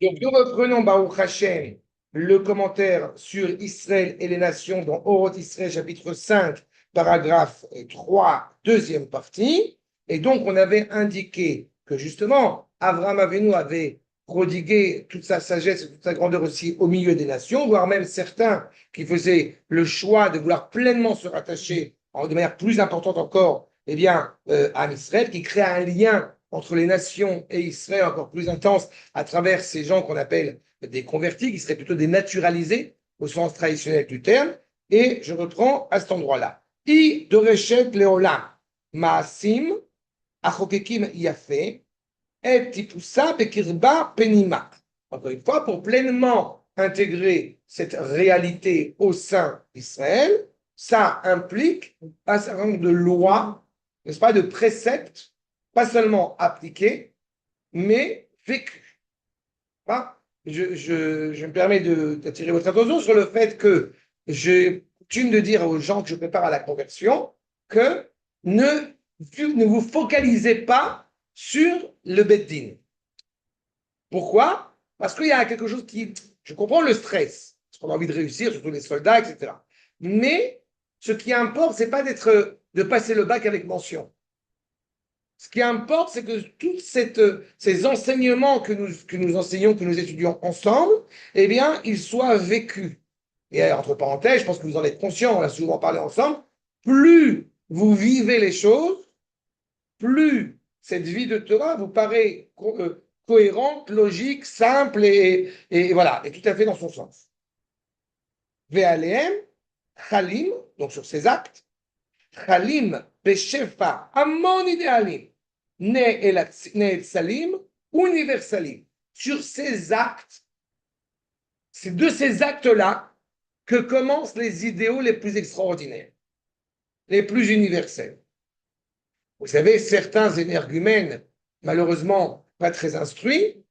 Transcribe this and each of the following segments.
Donc, nous reprenons Baruch Hashem, le commentaire sur Israël et les nations dans Oroth Israël, chapitre 5, paragraphe 3, deuxième partie. Et donc, on avait indiqué que justement, Abraham Avinu avait prodigué toute sa sagesse et toute sa grandeur aussi au milieu des nations, voire même certains qui faisaient le choix de vouloir pleinement se rattacher de manière plus importante encore eh bien, à Israël, qui crée un lien entre les nations et Israël encore plus intense à travers ces gens qu'on appelle des convertis, qui seraient plutôt des naturalisés au sens traditionnel du terme. Et je reprends à cet endroit-là. I doreshet leolam maasim achokekim yafe et tipusa bekirba penima. Encore une fois, pour pleinement intégrer cette réalité au sein d'Israël, ça implique un certain nombre de lois, n'est-ce pas, de préceptes, pas seulement appliqués, mais vécus. Hein. Je me permets d'attirer votre attention sur le fait que j'ai coutume de dire aux gens que je prépare à la conversion que ne, ne vous focalisez pas sur le Beddin. Pourquoi? Parce qu'il y a quelque chose qui... Je comprends le stress, parce qu'on a envie de réussir, surtout les soldats, etc. Mais ce qui importe, c'est pas de passer le bac avec mention. Ce qui importe, c'est que tous ces enseignements que nous enseignons, que nous étudions ensemble, eh bien, ils soient vécus. Et entre parenthèses, je pense que vous en êtes conscients, on a souvent parlé ensemble, plus vous vivez les choses, plus cette vie de Torah vous paraît cohérente, logique, simple et voilà, et tout à fait dans son sens. Ve'aleem, chalim, donc sur ces actes, chalim, beshefa, amon idéalim, salim, universalim. Sur ces actes, c'est de ces actes-là que commencent les idéaux les plus extraordinaires, les plus universels. Vous savez, certains énergumènes, malheureusement pas très instruits,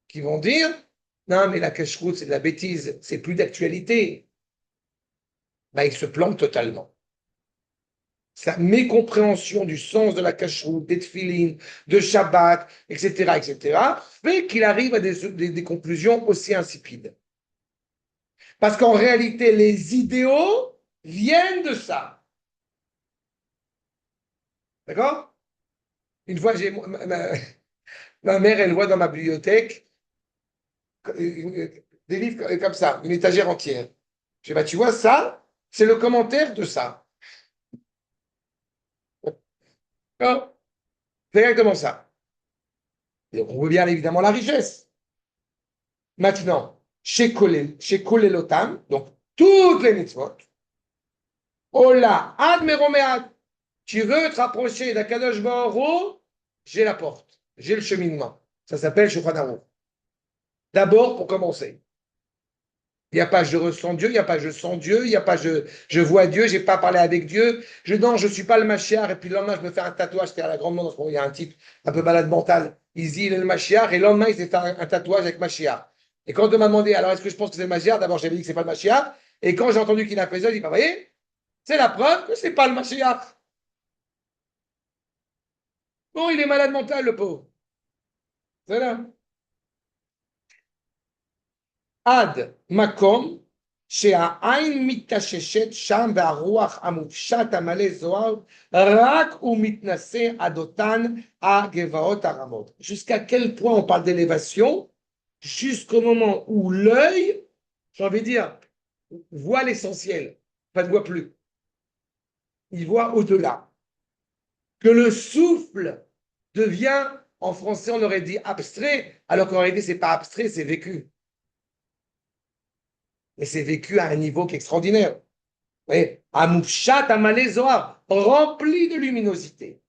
qui vont dire non, mais la cache-route, c'est de la bêtise, c'est plus d'actualité. Ben, ils se plantent totalement. Sa mécompréhension du sens de la cache-route, des tefilines, de Shabbat, etc., fait qu'il arrive à des conclusions aussi insipides. Parce qu'en réalité, les idéaux viennent de ça. D'accord? Une fois, ma mère, elle voit dans ma bibliothèque des livres comme ça, une étagère entière. Je dis, bah, tu vois, ça, c'est le commentaire de ça. D'accord. C'est exactement ça. Et on voit bien évidemment la richesse. Maintenant, chez Kolelotam, donc toutes les mitzvot, Ola, Ad Meromead, tu veux te rapprocher d'Akadosh Baruch, j'ai la porte, j'ai le cheminement. Ça s'appelle Shulchan Aruch. D'abord, pour commencer. Il n'y a pas je ressens Dieu, il n'y a pas je sens Dieu, il n'y a pas je vois Dieu, je n'ai pas parlé avec Dieu, non, je ne suis pas le Mashiach, et puis le lendemain, je me fais un tatouage, c'est à la grande monde, il y a un type un peu malade mental, il dit il est le Mashiach, et le lendemain, il s'est fait un tatouage avec Mashiach. Et quand on m'a demandé, alors est-ce que je pense que c'est le Mashiach, d'abord j'avais dit que ce n'est pas le Mashiach, et quand j'ai entendu qu'il a fait ça, j'ai dit, bah, vous voyez, c'est la preuve que ce n'est pas le Mashiach. Bon, il est malade mental, le pauvre. C'est là. Ad makom, שהעין מתששת שם והרוח המופשט המלא זוהר רק הוא מתנשא עד אותן הגבעות הרמות. Jusqu'à quel point on parle d'élévation? Jusqu'au moment où l'œil, j'ai envie de dire, voit l'essentiel, pas ne voit plus. Il voit au-delà. Que le souffle devient, en français on aurait dit abstrait, alors qu'en réalité c'est pas abstrait, c'est vécu. Mais c'est vécu à un niveau qui est extraordinaire. Amoufshat Amalé Zohar, rempli de luminosité.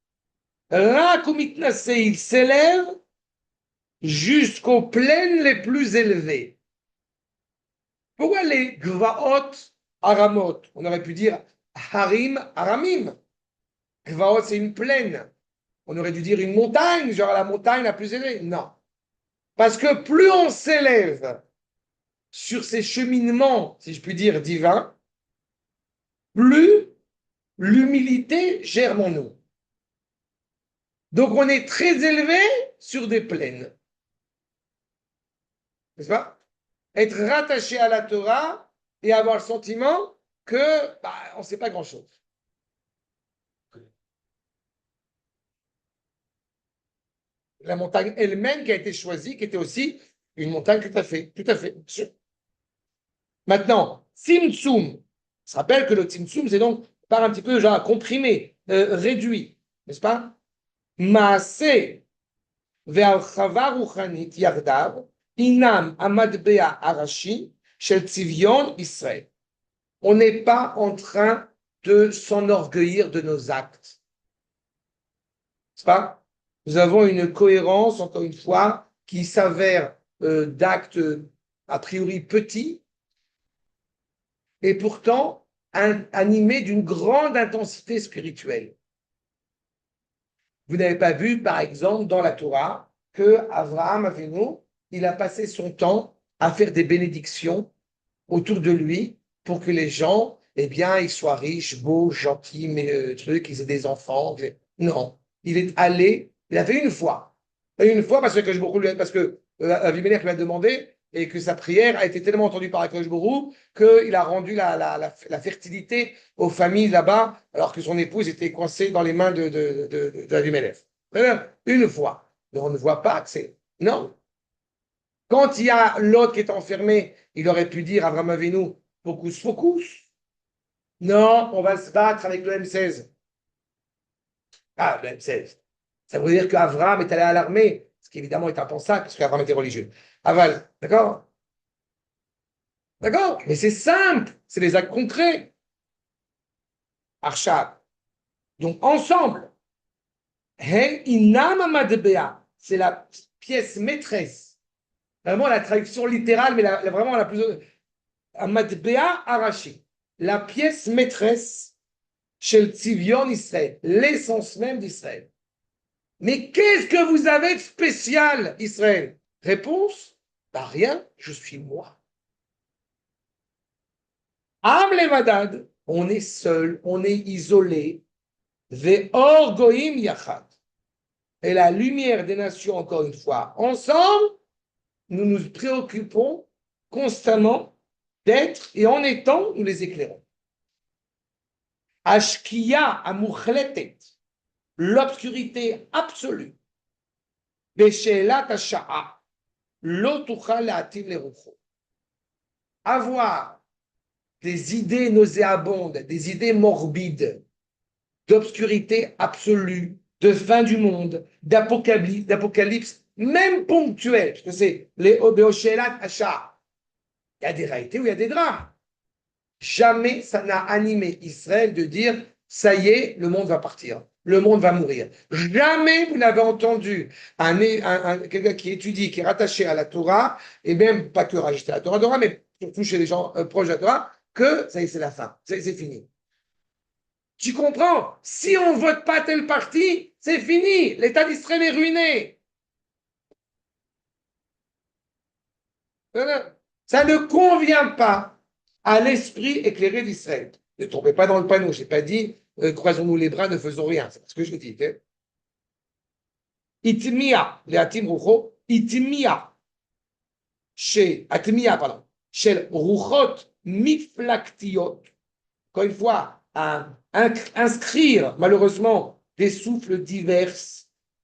Rakumitnase, il s'élève jusqu'aux plaines les plus élevées. Pourquoi les Gvaot Aramot? On aurait pu dire Harim Aramim. Gvaot, c'est une plaine. On aurait dû dire une montagne, genre la montagne la plus élevée. Non. Parce que plus on s'élève sur ces cheminements, si je puis dire, divins, plus l'humilité germe en nous. Donc on est très élevé sur des plaines. n'est-ce pas? Être rattaché à la Torah et avoir le sentiment que on ne sait pas grand-chose. La montagne elle-même qui a été choisie, qui était aussi une montagne tout à fait, sûr. Maintenant, Tzimtzum, on se rappelle que le Tzimtzum, c'est donc par un petit peu genre comprimé, réduit, n'est-ce pas? Maaseh ve'archava ruchanit yardav, inam amadbea arashi, shel tzivion Israël. On n'est pas en train de s'enorgueillir de nos actes, n'est-ce pas? Nous avons une cohérence, encore une fois, qui s'avère d'actes a priori petits, et pourtant animés d'une grande intensité spirituelle. Vous n'avez pas vu, par exemple, dans la Torah, que Abraham Avinu, il a passé son temps à faire des bénédictions autour de lui pour que les gens, eh bien, ils soient riches, beaux, gentils, mais ils aient des enfants. Non, il est allé, il a fait une fois. Une fois parce que Abimelech lui a demandé et que sa prière a été tellement entendue par Akadosh Borou qu'il a rendu la fertilité aux familles là-bas, alors que son épouse était coincée dans les mains d'Abimelech. Une fois. Mais on ne voit pas que c'est. Non. Quand il y a l'autre qui est enfermé, il aurait pu dire à Abraham Avinu, focus, focus. Non, on va se battre avec le M16. Ah, le M16. Ça veut dire qu'Abraham est allé à l'armée, ce qui évidemment est impensable, parce qu'Abraham était religieux. Aval, d'accord? D'accord? Mais c'est simple, c'est les actes concrets. Arshab. Donc, ensemble, Hen inam amadbea, c'est la pièce maîtresse. Vraiment la traduction littérale, mais vraiment la plus. Amadbea arashi, la pièce maîtresse chez le Tzivion Israël, l'essence même d'Israël. Mais qu'est-ce que vous avez de spécial, Israël? Réponse, bah rien, je suis moi. Am levadad, on est seul, on est isolé. Ve'or goim yachad. Et la lumière des nations, encore une fois, ensemble, nous nous préoccupons constamment d'être, et en étant, nous les éclairons. Ashkia amuchletet, l'obscurité absolue. Beshelat hasha'a, lo tuchal la'ativ lerucho. Avoir des idées nauséabondes, des idées morbides, d'obscurité absolue, de fin du monde, d'apocalypse, même ponctuelle, parce que c'est les Obéoshélat Hacha. Il y a des réalités où il y a des drames. Jamais ça n'a animé Israël de dire ça y est, le monde va partir, le monde va mourir. Jamais vous n'avez entendu quelqu'un qui étudie, qui est rattaché à la Torah, et même pas que rattaché à la Torah, mais surtout chez les gens proches de la Torah, que ça y est, c'est la fin, c'est fini. Tu comprends? Si on ne vote pas tel parti, c'est fini. L'État d'Israël est ruiné. Ça ne convient pas à l'esprit éclairé d'Israël. Ne tombez pas dans le panneau. Je n'ai pas dit croisons-nous les bras, ne faisons rien. C'est ce que je dis. Itmia, les Atim Rucho, Itmia, chez Atmia, pardon, chez Ruchot Miflaktiot. Encore une fois, inscrire malheureusement des souffles divers,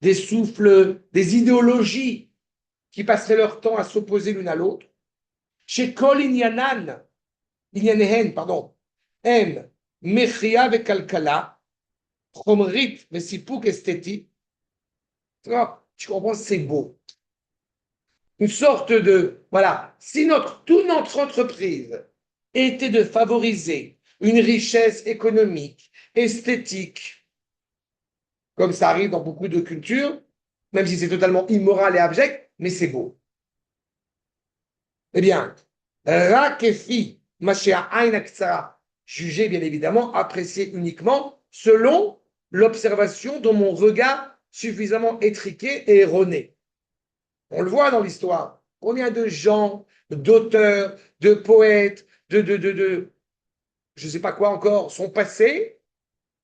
des souffles, des idéologies qui passeraient leur temps à s'opposer l'une à l'autre. Chez Kol Inyanehen, pardon, M, Mechia ve Kalkala, Chomrit ve Sipuk esthétique. Tu comprends, c'est beau. Une sorte de, voilà, si toute notre entreprise était de favoriser une richesse économique, esthétique, comme ça arrive dans beaucoup de cultures, même si c'est totalement immoral et abject, mais c'est beau. Eh bien, Rakefi, Mashea Ainaksara, jugé bien évidemment, apprécié uniquement selon l'observation de mon regard suffisamment étriqué et erroné. On le voit dans l'histoire. Combien de gens, d'auteurs, de poètes, je ne sais pas quoi encore, sont passés,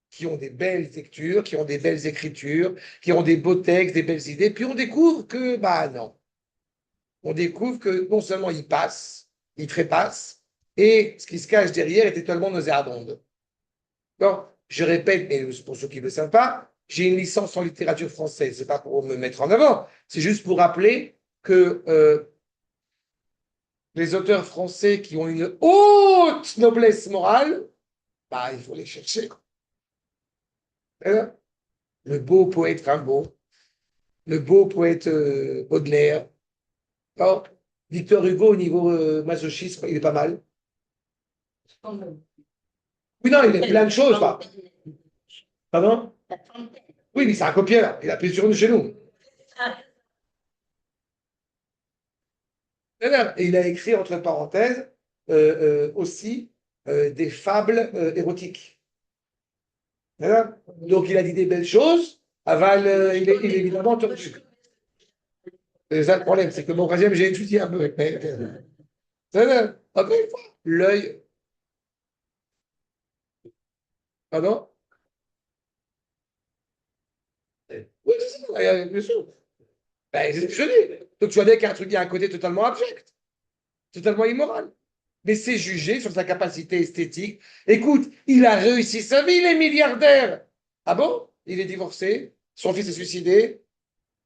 qui ont des belles lectures, qui ont des belles écritures, qui ont des beaux textes, des belles idées, puis on découvre que, bah non. on découvre que non seulement il trépasse, et ce qui se cache derrière est totalement nauséabonde. Donc, je répète, mais pour ceux qui ne le savent pas, j'ai une licence en littérature française. Ce n'est pas pour me mettre en avant, c'est juste pour rappeler que les auteurs français qui ont une haute noblesse morale, bah, il faut les chercher. Le beau poète Rimbaud, le beau poète Baudelaire. Alors, Victor Hugo, au niveau masochisme, il est pas mal. Oui, non, il est plein de choses. Bah. Pardon? Oui, mais c'est un copieur. Il a pris sur nous chez nous. Et il a écrit, entre parenthèses, aussi des fables érotiques. Donc, il a dit des belles choses. Aval, il est évidemment tordu. C'est ça le problème, c'est que mon troisième, j'ai étudié un peu. Encore une fois, l'œil. Pardon? Oui, c'est ça, bien sûr. Ben, c'est ce que je dis. Donc, tu vois bien qu'il y a un truc, il y a un côté totalement abject, totalement immoral. Mais c'est jugé sur sa capacité esthétique. Écoute, il a réussi sa vie, il est milliardaire. Ah bon? Il est divorcé, son fils est suicidé.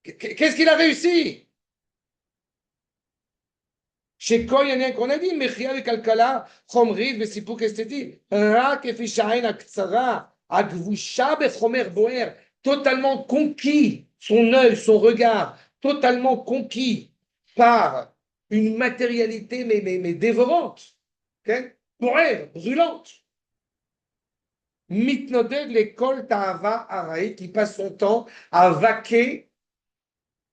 Qu'est-ce qu'il a réussi? Chez quoi il y en a un qu'on a dit, Mechia le Kalkala, Chomrid, Besipuk esthétique, Ra Kefishain Aktsara, Agvusha Bechomer Boer, totalement conquis, son œil, son regard, totalement conquis par une matérialité, mais dévorante, okay? Boer, brûlante. Mitnoded l'école Tahava Araï, qui passe son temps à vaquer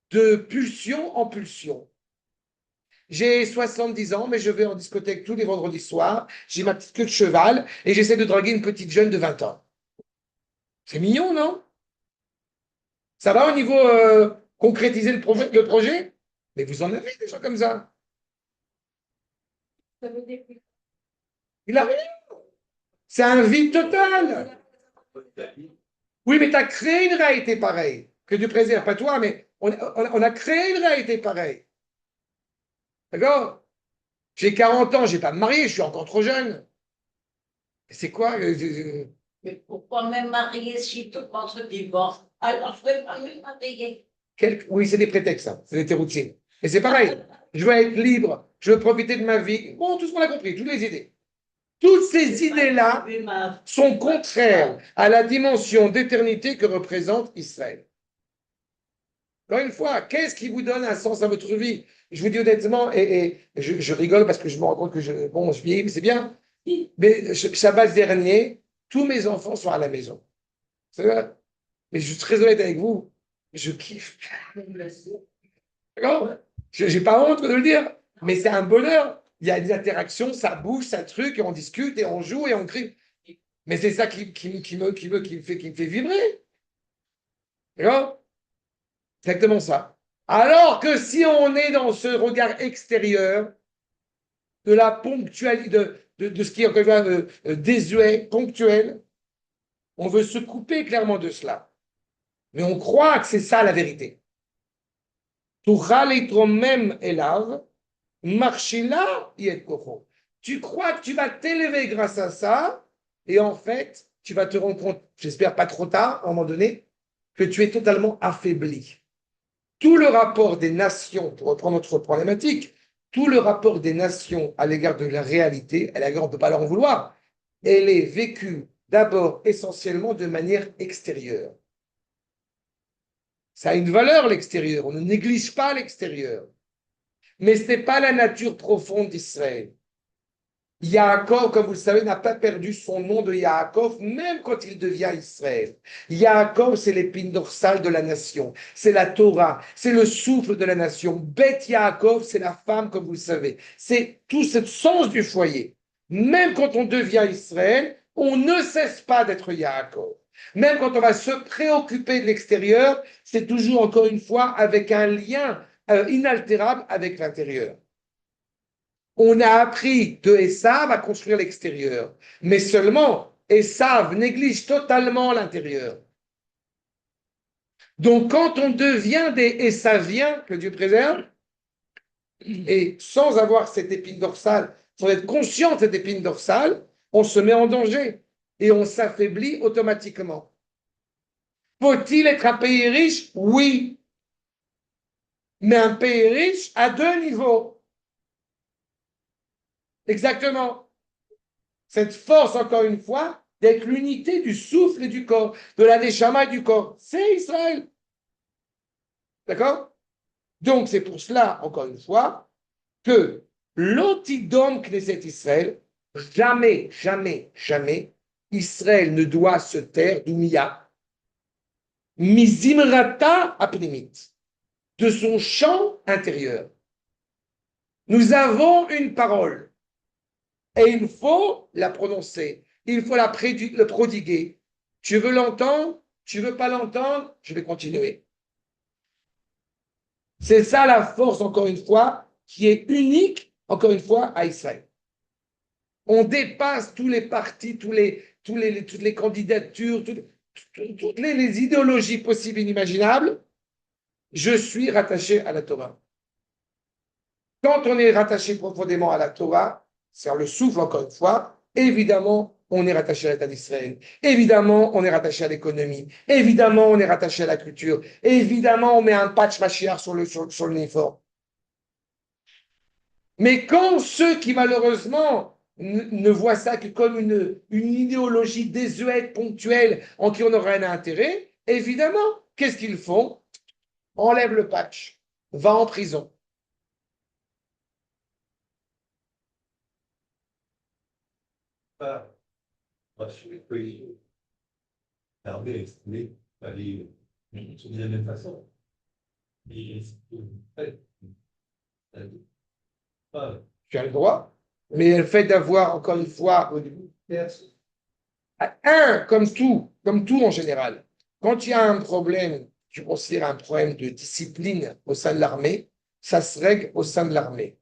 de pulsion en pulsion. J'ai 70 ans, mais je vais en discothèque tous les vendredis soirs. J'ai ma petite queue de cheval et j'essaie de draguer une petite jeune de 20 ans. C'est mignon, non? Ça va au niveau concrétiser le projet? Mais vous en avez des gens comme ça. Il a rien. C'est un vide total. Oui, mais tu as créé une réalité pareille. Que Dieu préserve, pas toi, mais on a créé une réalité pareille. D'accord? J'ai 40 ans, je n'ai pas me marier, je suis encore trop jeune. C'est quoi Mais pourquoi me marier si tout votre divorce? Alors, je ne vais pas me marier. Oui, c'est des prétextes, ça. C'est des théroutiers. Et c'est pareil. Je veux être libre. Je veux profiter de ma vie. Bon, tout ce qu'on a compris, toutes les idées. Toutes ces idées-là sont contraires à la dimension d'éternité que représente Israël. Encore une fois, qu'est-ce qui vous donne un sens à votre vie? Je vous dis honnêtement, et je rigole parce que je me rends compte que je vieillis, mais c'est bien. Mais Shabbat dernier, tous mes enfants sont à la maison. C'est vrai. Mais je suis très honnête avec vous, je kiffe. D'accord? Je n'ai pas honte de le dire, mais c'est un bonheur. Il y a des interactions, ça bouge, ça truc, et on discute, et on joue, et on crie. Mais c'est ça qui me fait vibrer. D'accord? Exactement ça. Alors que si on est dans ce regard extérieur, de la ponctualité, de ce qui est encore une fois désuet, ponctuel, on veut se couper clairement de cela. Mais on croit que c'est ça la vérité. même elav, marchila yetkocho. Tu crois que tu vas t'élever grâce à ça, et en fait, tu vas te rendre compte, j'espère pas trop tard, à un moment donné, que tu es totalement affaibli. Tout le rapport des nations, pour reprendre notre problématique, tout le rapport des nations à l'égard de la réalité, à l'égard, on ne peut pas leur en vouloir, elle est vécue d'abord essentiellement de manière extérieure. Ça a une valeur l'extérieur, on ne néglige pas l'extérieur. Mais ce n'est pas la nature profonde d'Israël. Yaakov, comme vous le savez, n'a pas perdu son nom de Yaakov, même quand il devient Israël. Yaakov, c'est l'épine dorsale de la nation, c'est la Torah, c'est le souffle de la nation. Beth Yaakov, c'est la femme, comme vous le savez. C'est tout ce sens du foyer. Même quand on devient Israël, on ne cesse pas d'être Yaakov. Même quand on va se préoccuper de l'extérieur, c'est toujours, encore une fois, avec un lien inaltérable avec l'intérieur. On a appris de Esav à construire l'extérieur, mais seulement Esav néglige totalement l'intérieur. Donc quand on devient des Esaviens, que Dieu préserve, Et sans avoir cette épine dorsale, sans être conscient de cette épine dorsale, on se met en danger et on s'affaiblit automatiquement. Faut-il être un pays riche? Oui. Mais un pays riche à deux niveaux. Exactement. Cette force, encore une fois, d'être l'unité du souffle et du corps, de la neshama et du corps, c'est Israël. D'accord? Donc, c'est pour cela, encore une fois, que l'antidome Knesset Israël, jamais, jamais, jamais, Israël ne doit se taire d'Oumia, Mizimrata apnimit, de son chant intérieur. Nous avons une parole et il faut la prononcer, il faut le prodiguer. Tu veux l'entendre, tu veux pas l'entendre, je vais continuer. C'est ça la force, encore une fois, qui est unique, encore une fois, à Israël. On dépasse tous les partis, toutes les candidatures, toutes les idéologies possibles et inimaginables. Je suis rattaché à la Torah. Quand on est rattaché profondément à la Torah, c'est le souffle encore une fois, évidemment, on est rattaché à l'État d'Israël. Évidemment, on est rattaché à l'économie. Évidemment, on est rattaché à la culture. Évidemment, on met un patch Mashiach sur l'uniforme. Mais quand ceux qui malheureusement ne voient ça que comme une idéologie désuète, ponctuelle, en qui on n'aura un intérêt, évidemment, qu'est-ce qu'ils font? Enlève le patch, va en prison. Moi, je suis pris, fermé, exprimé, aller de la même façon. Et Tu as le droit, mais le fait d'avoir, encore une fois, comme tout en général, quand il y a un problème, tu considères un problème de discipline au sein de l'armée, ça se règle au sein de l'armée.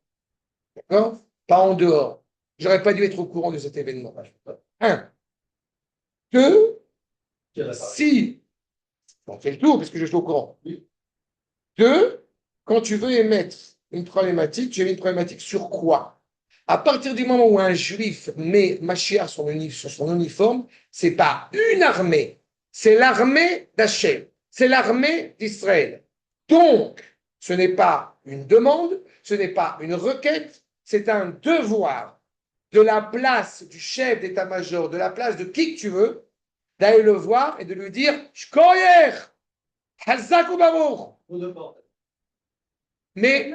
D'accord? Pas en dehors. J'aurais pas dû être au courant de cet événement. Un. Deux, si, on fait le tour parce que je suis au courant. Deux, quand tu veux émettre une problématique, tu émets une problématique sur quoi? À partir du moment où un juif met Mashiach sur son uniforme, c'est pas une armée, c'est l'armée d'Hachem, c'est l'armée d'Israël. Donc, ce n'est pas une demande, ce n'est pas une requête, c'est un devoir de la place du chef d'état-major, de la place de qui que tu veux, d'aller le voir et de lui dire Shkoyer, Hazak ou Baruch. Mais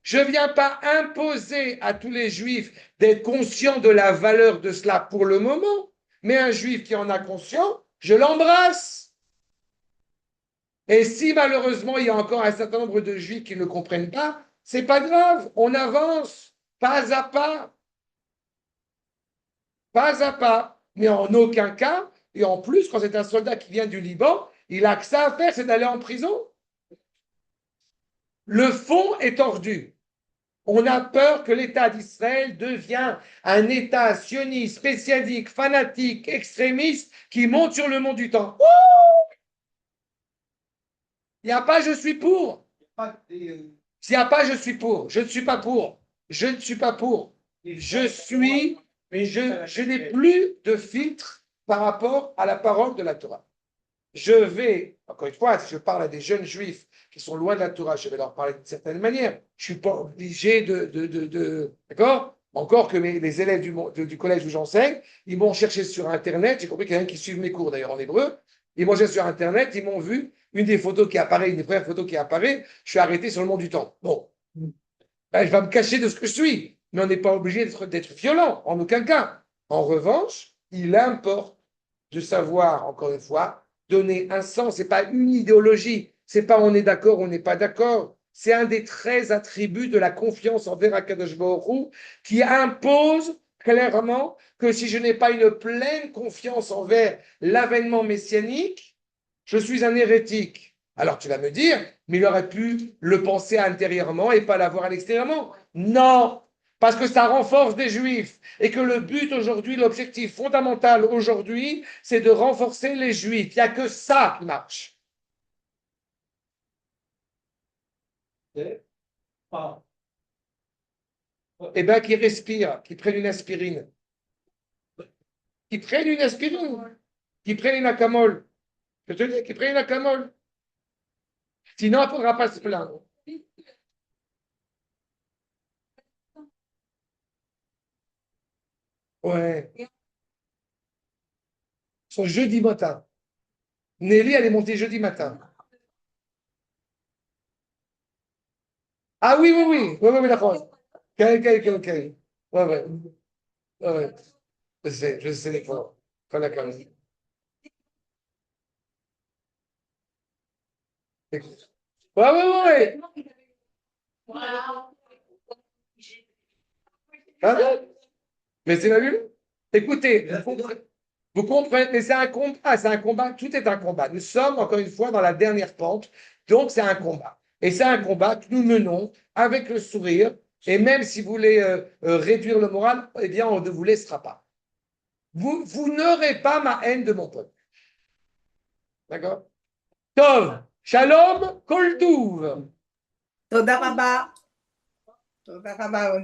je ne viens pas imposer à tous les juifs d'être conscients de la valeur de cela pour le moment, mais un juif qui en a conscience, je l'embrasse. Et si malheureusement il y a encore un certain nombre de juifs qui ne comprennent pas, c'est pas grave, on avance pas à pas. Pas à pas, mais en aucun cas, et en plus, quand c'est un soldat qui vient du Liban, il a que ça à faire, c'est d'aller en prison. Le fond est tordu. On a peur que l'État d'Israël devienne un État sioniste, spécialique, fanatique, extrémiste, qui monte sur le mont du temps. Il n'y a pas je suis pour. S'il n'y a pas je suis pour, je ne suis pas pour. Je ne suis pas pour. Je suis, mais je n'ai plus de filtre par rapport à la parole de la Torah. Je vais, encore une fois, si je parle à des jeunes juifs qui sont loin de la Torah, je vais leur parler d'une certaine manière. Je ne suis pas obligé d'accord? Encore que les élèves du collège où j'enseigne, ils m'ont cherché sur Internet, j'ai compris qu'il y en a qui suivent mes cours d'ailleurs en hébreu, ils m'ont cherché sur Internet, ils m'ont vu, une des photos qui apparaît, une des premières photos qui apparaît, je suis arrêté sur le mont du temps. Bon, ben, je vais me cacher de ce que je suis, mais on n'est pas obligé d'être violent, en aucun cas. En revanche, il importe de savoir, encore une fois, donner un sens. Ce n'est pas une idéologie. Ce n'est pas on est d'accord, on n'est pas d'accord. C'est un des 13 attributs de la confiance envers Akadosh Baruch Hu qui impose clairement que si je n'ai pas une pleine confiance envers l'avènement messianique, je suis un hérétique. Alors tu vas me dire, mais il aurait pu le penser intérieurement et pas l'avoir à l'extérieurement. Non, parce que ça renforce des juifs et que le but aujourd'hui, l'objectif fondamental aujourd'hui, c'est de renforcer les juifs. Il n'y a que ça qui marche. pas. Eh bien, qui respirent, qui prennent une aspirine. Qui prennent une aspirine. Qui prennent une acamol. Je te dis, qui prennent une acamol. Sinon, il ne faudra pas se plaindre. Ouais. Son jeudi matin. Nelly, elle est montée jeudi matin. Ah oui, oui, oui. Oui, oui, oui, d'accord. Ok, ok, ok. Ouais, ouais. Ouais, ouais. Je sais, d'accord. Pas d'accord. Ouais, ouais, ouais, ouais. Ah, ouais. Mais c'est la vue. Écoutez, vous comprenez, mais c'est un combat, tout est un combat. Nous sommes encore une fois dans la dernière pente, donc c'est un combat. Et c'est un combat que nous menons avec le sourire, et même si vous voulez réduire le moral, eh bien, on ne vous laissera pas. Vous n'aurez pas ma haine de mon peuple. D'accord? Tov, shalom, kol touv. תודה רבה. תודה רבה.